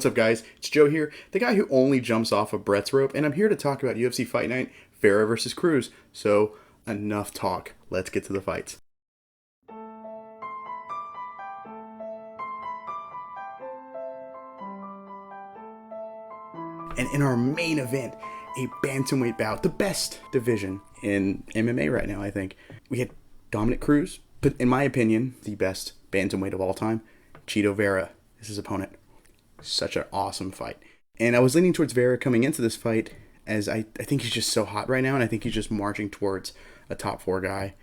What's up, guys? It's Joe here, the guy who only jumps off of Brett's rope, and I'm here to talk about UFC Fight Night, Vera versus Cruz. So, enough talk. Let's get to the fights. And in our main event, a bantamweight bout, the best division in MMA right now, I think. We had Dominick Cruz, but in my opinion, the best bantamweight of all time, Chito Vera is his opponent. Such an awesome fight. And I was leaning towards Vera coming into this fight, as I think he's just so hot right now, and I think he's just marching towards a top 4 guy.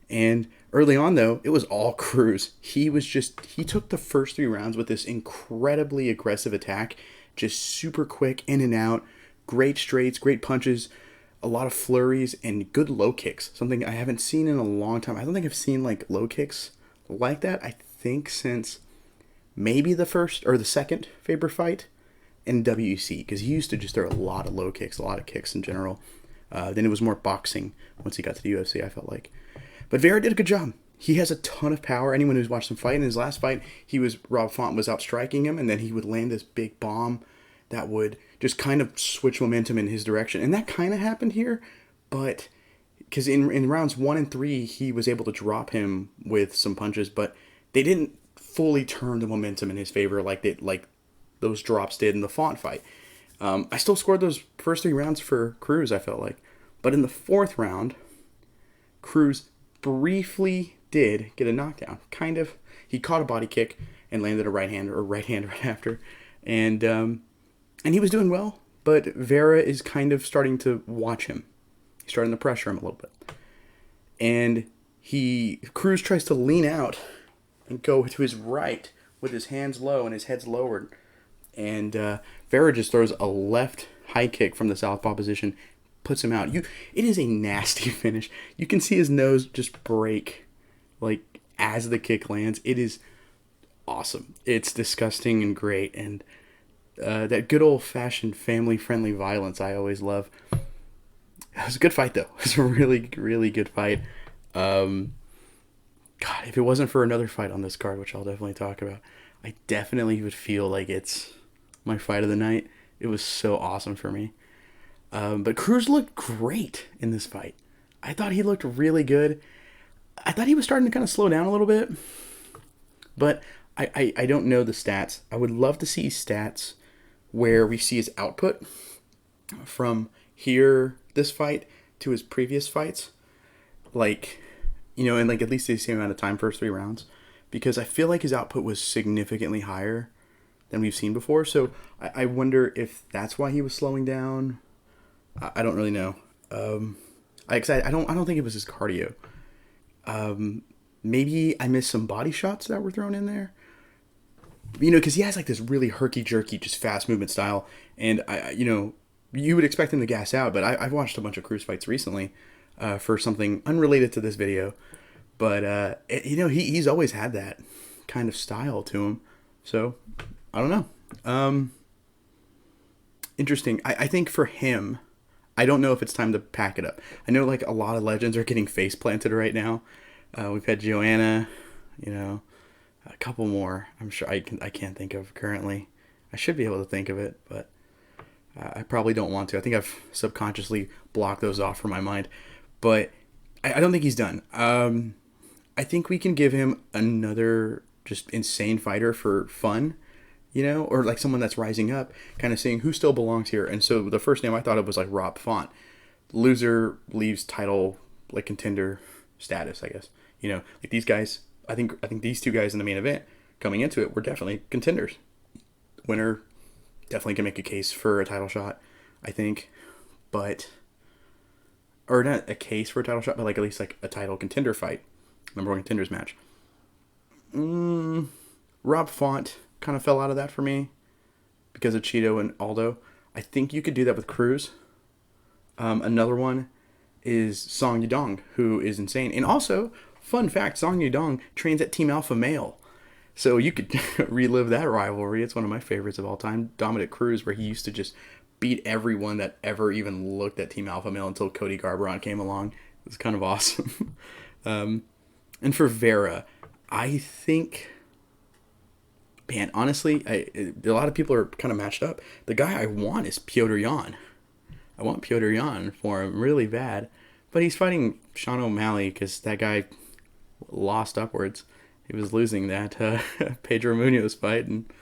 And early on, though, it was all Cruz. He took the first 3 rounds with this incredibly aggressive attack, just super quick, in and out, great straights, great punches, a lot of flurries, and good low kicks. Something I haven't seen in a long time. I don't think I've seen like low kicks like that, I think, since maybe the first or the second Faber fight in WEC, because he used to just throw a lot of low kicks, a lot of kicks in general. Then it was more boxing once he got to the UFC, I felt like. But Vera did a good job. He has a ton of power. Anyone who's watched him fight, in his last fight, Rob Font was out striking him, and then he would land this big bomb that would just kind of switch momentum in his direction. And that kind of happened here, but because in rounds 1 and 3, he was able to drop him with some punches, but they didn't fully turn the momentum in his favor like those drops did in the Font fight. I still scored those first 3 rounds for Cruz, I felt like. But in the 4th round, Cruz briefly did get a knockdown. Kind of. He caught a body kick and landed a right hand right after. And he was doing well, but Vera is kind of starting to watch him. He's starting to pressure him a little bit. And Cruz tries to lean out and go to his right with his hands low and his head's lowered. And Vera just throws a left high kick from the southpaw position, puts him out. It is a nasty finish. You can see his nose just break like as the kick lands. It is awesome. It's disgusting and great. And that good old-fashioned family-friendly violence I always love. It was a good fight, though. It was a really, really good fight. God, if it wasn't for another fight on this card, which I'll definitely talk about, I definitely would feel like it's my fight of the night. It was so awesome for me. But Cruz looked great in this fight. I thought he looked really good. I thought he was starting to kind of slow down a little bit. But I don't know the stats. I would love to see stats where we see his output from this fight to his previous fights. Like, in like at least the same amount of time, first 3 rounds. Because I feel like his output was significantly higher than we've seen before. So I wonder if that's why he was slowing down. I don't really know. I don't think it was his cardio. Maybe I missed some body shots that were thrown in there. Because he has like this really herky-jerky, just fast movement style. And, you would expect him to gas out. But I've watched a bunch of Cruz fights recently for something unrelated to this video. But, he's always had that kind of style to him. So, I don't know. Interesting. I think for him, I don't know if it's time to pack it up. I know like a lot of legends are getting face planted right now. We've had Joanna, a couple more. I'm sure I can't think of currently. I should be able to think of it, but I probably don't want to. I think I've subconsciously blocked those off from my mind. But I don't think he's done. I think we can give him another just insane fighter for fun, or like someone that's rising up, kind of seeing who still belongs here. And so the first name I thought of was like Rob Font. Loser leaves title like contender status, I guess. Like these guys, I think these 2 guys in the main event coming into it were definitely contenders. Winner definitely can make a case for a title shot, I think. Or not a case for a title shot, but like at least like a title contender fight. Number 1 contenders match. Rob Font kind of fell out of that for me because of Chito and Aldo. I think you could do that with Cruz. Another one is Song Yadong, who is insane. And also, fun fact, Song Yadong trains at Team Alpha Male. So you could relive that rivalry. It's one of my favorites of all time. Dominick Cruz, where he used to just beat everyone that ever even looked at Team Alpha Male until Cody Garbrandt came along. It was kind of awesome. And for Vera, I think Man, honestly, a lot of people are kind of matched up. The guy I want is Petr Yan. I want Petr Yan for him really bad. But he's fighting Sean O'Malley because that guy lost upwards. He was losing that Pedro Munoz fight. And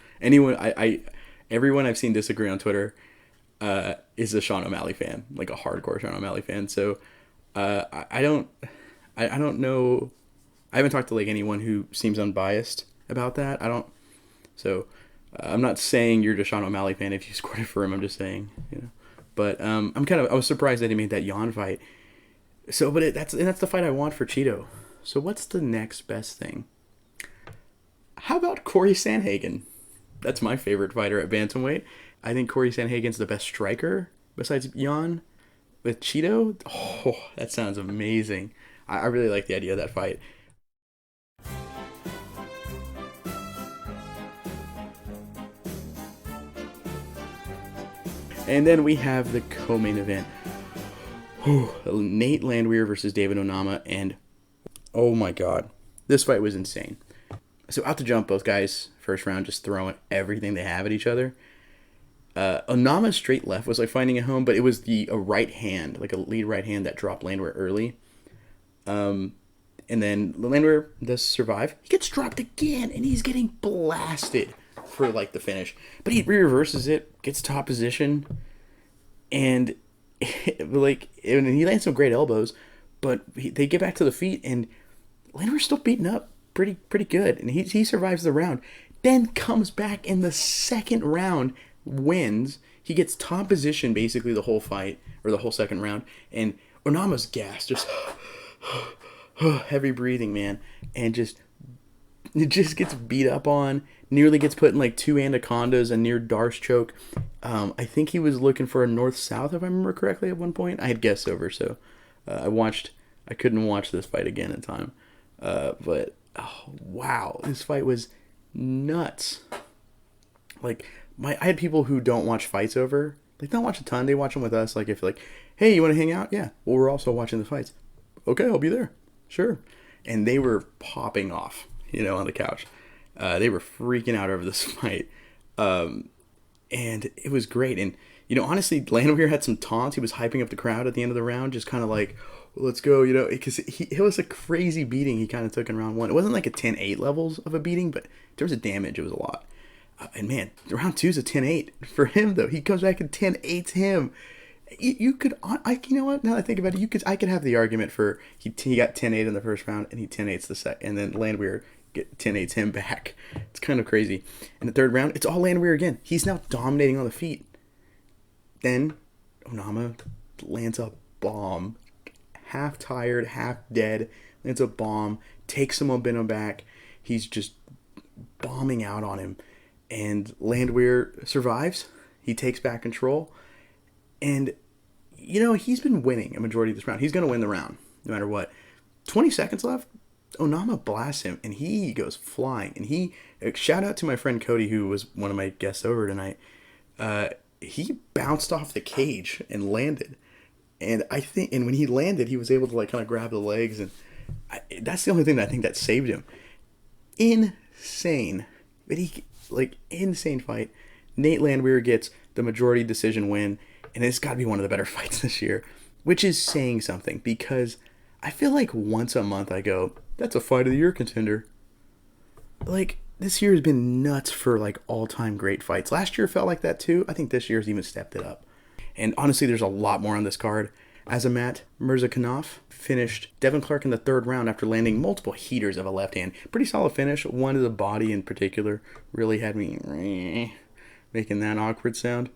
everyone I've seen disagree on Twitter is a Sean O'Malley fan, like a hardcore Sean O'Malley fan. So I don't know. I haven't talked to like anyone who seems unbiased about that. So I'm not saying you're a Sean O'Malley fan if you scored it for him. I'm just saying, But I was surprised that he made that Yan fight. So, but that's the fight I want for Cheeto. So what's the next best thing? How about Corey Sandhagen? That's my favorite fighter at bantamweight. I think Corey Sandhagen's the best striker besides Yan. With Cheeto, that sounds amazing. I really like the idea of that fight. And then we have the co-main event. Nate Landwehr versus David Onama. And oh my god, this fight was insane. So out to jump, both guys, first round, just throwing everything they have at each other. Onama's straight left was like finding a home, but it was a right hand, like a lead right hand that dropped Landwehr early. And then Landwehr does survive. He gets dropped again, and he's getting blasted for like the finish. But he reverses it, gets top position, and and he lands some great elbows. But they get back to the feet, and Landwehr's still beaten up pretty good, and he survives the round. Then comes back in the second round, wins. He gets top position basically the whole fight, or the whole second round, and Onama's gassed, just heavy breathing, man, and it just gets beat up on, nearly gets put in like 2 anacondas, a near Darce choke. I think he was looking for a north-south, if I remember correctly, at one point. I had guessed over, so I couldn't watch this fight again in time. But, wow, this fight was nuts. Like, I had people who don't watch fights over. They don't watch a ton. They watch them with us. Like, if like, hey, you want to hang out? Yeah. Well, we're also watching the fights. Okay, I'll be there. Sure. And they were popping off, on the couch. They were freaking out over this fight. And it was great. And, honestly, Landwehr had some taunts. He was hyping up the crowd at the end of the round, just kind of like, let's go, because it was a crazy beating he kind of took in round one. It wasn't like a 10-8 levels of a beating, but in terms of damage, it was a lot. And man, round 2 is a 10-8 for him, though. He comes back and 10-8's him. You could, you know what? Now that I think about it, I could have the argument for he got 10-8 in the first round and he 10-8's the second, and then Landwehr 10-8's him back. It's kind of crazy. In the third round, it's all Landwehr again. He's now dominating on the feet. Then Onama lands a bomb, half tired, half dead. Lands a bomb, takes some momentum back. He's just bombing out on him. And Landwehr survives. He takes back control. And, he's been winning a majority of this round. He's going to win the round, no matter what. 20 seconds left. Onama blasts him, and he goes flying. And shout out to my friend Cody, who was one of my guests over tonight. He bounced off the cage and landed. And when he landed, he was able to, kind of grab the legs. And that's the only thing that I think that saved him. Insane. But insane fight. Nate Landwehr gets the majority decision win, and it's got to be one of the better fights this year, which is saying something, because I feel like once a month I go, that's a fight of the year contender. This year has been nuts for all-time great fights. Last year felt like that too. I think this year's even stepped it up. And honestly, there's a lot more on this card. Azamat Murzakanov finished Devin Clark in the third round after landing multiple heaters of a left hand. Pretty solid finish. One to the body in particular really had me making that awkward sound.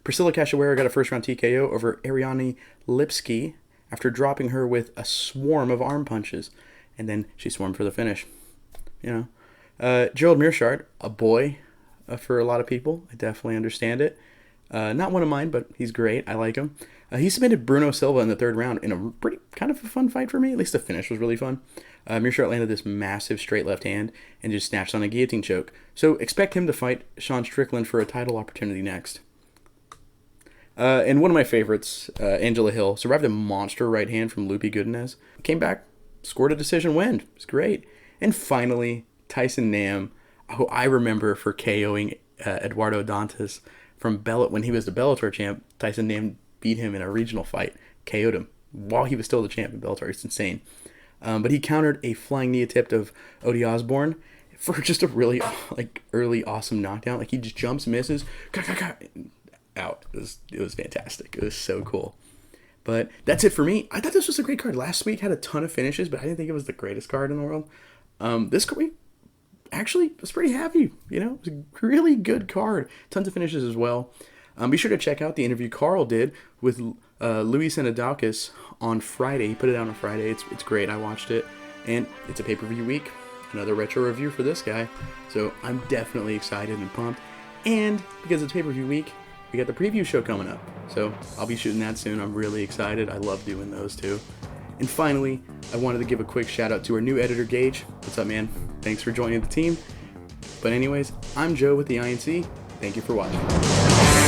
Priscilla Cachoeira got a first-round TKO over Ariane Lipsky after dropping her with a swarm of arm punches. And then she swarmed for the finish. Gerald Mearshart, a boy for a lot of people. I definitely understand it. Not one of mine, but he's great. I like him. He submitted Bruno Silva in the third round in a pretty kind of a fun fight for me. At least the finish was really fun. Mearshart landed this massive straight left hand and just snatched on a guillotine choke. So expect him to fight Sean Strickland for a title opportunity next. And one of my favorites, Angela Hill, survived a monster right hand from Lupi Goodenez. Came back, scored a decision win. It was great. And finally, Tyson Nam. who I remember for KOing Eduardo Dantas from when he was the Bellator champ. Tyson beat him in a regional fight, KO'd him while he was still the champ in Bellator. It's insane. But he countered a flying knee attempt of Odie Osborne for just a really early awesome knockdown. Like he just jumps, misses, out. It was fantastic. It was so cool. But that's it for me. I thought this was a great card. Last week had a ton of finishes, but I didn't think it was the greatest card in the world. This week actually was pretty happy. You know, it was a really good card. Tons of finishes as well. Be sure to check out the interview Carl did with Luis Anadakis on Friday. He put it out on Friday. It's great. I watched it, and it's a pay-per-view week. Another retro review for this guy. So I'm definitely excited and pumped. And because it's pay-per-view week, we got the preview show coming up. So I'll be shooting that soon. I'm really excited. I love doing those too. And finally, I wanted to give a quick shout out to our new editor, Gage. What's up, man? Thanks for joining the team. But anyways, I'm Joe with the INC. Thank you for watching.